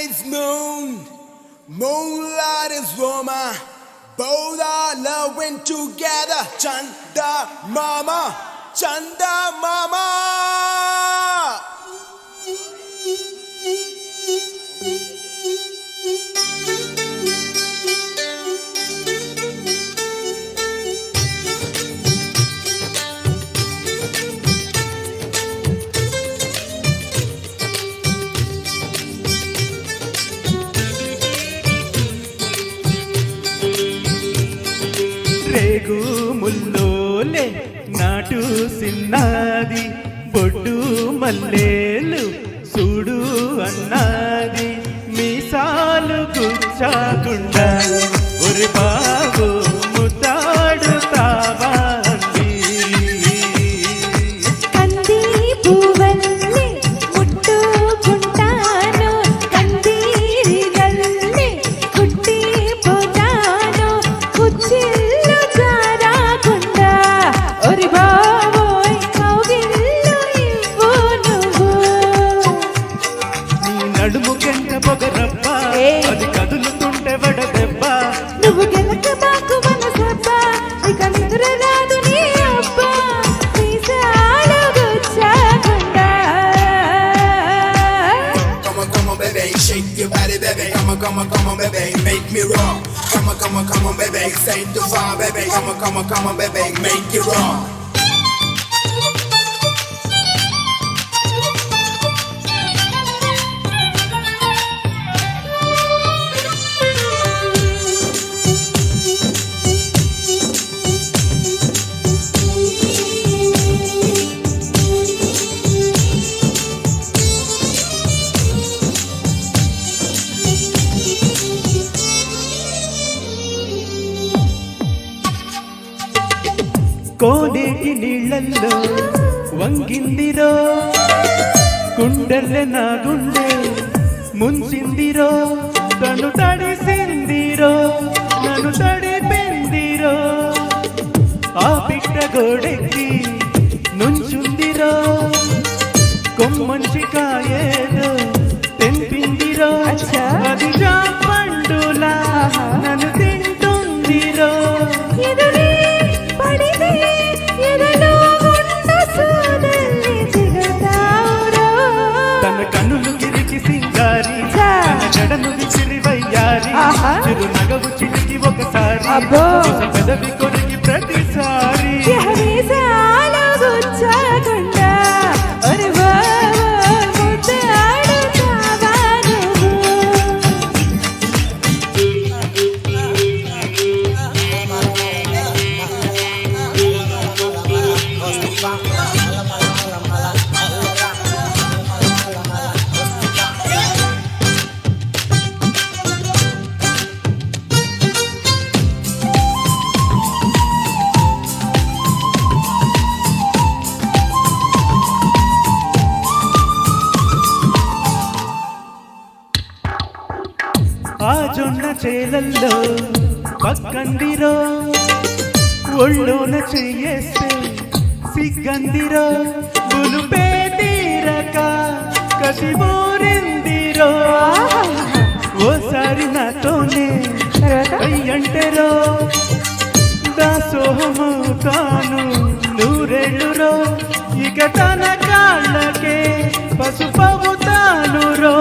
is moon, moonlight is woman. Both are loving together. Chanda mama, Chanda mama. రేగు ముల్లోలే నాటు సిన్నది బొడ్డు మల్లేలు చూడు అన్నది మీసాలు గుచ్చాకుండా ఒరి బాబు ముద్దాడుతావా నడుము గంట పొగరబ్బ అది కదులుతుంటే వడదెబ్బ నువ్వు గెలక మాకు మనసబ్బ ఇక నిద్ర రాదు నీ అబ్బ మీసాలు గుచ్చకుండా Come on, baby, shake your body, baby. Come on, baby, make me rock. Come on, baby, say to far, baby. Come on, baby, make it rock. కోనేటి నీళ్ళల్లో వంగిందిరో గుండెల్లె నా గుండె ముంచిందిరో తను తడిసిందిరో నన్ను తడిపిందిరో ఆ పిట్ట గోడెక్కి నుంచుందిరో కొమ్మంచి కాయేదో తెంపిందిరో అది పండులా నన్ను తింటుందిరో తన కన్నులు గిరికి సింగారి తన జడను విసిరివయ్యారి చిరు నగవు చిలికి ఒకసారి పెదవి కొరికి ప్రతిసారి ఆ జొన్న చేలల్లో పక్కందిరో ఒళ్ళోన చెయ్యేస్తే సిగ్గందిరో బులుపే తీరక కసి ఊరిందిరో ఓసారి నాతోనే అయ్యంటెరో దాసోహమవుతాను నూరేళ్ళురో ఇక తన కాళ్ళకే పసుపవుతాను రో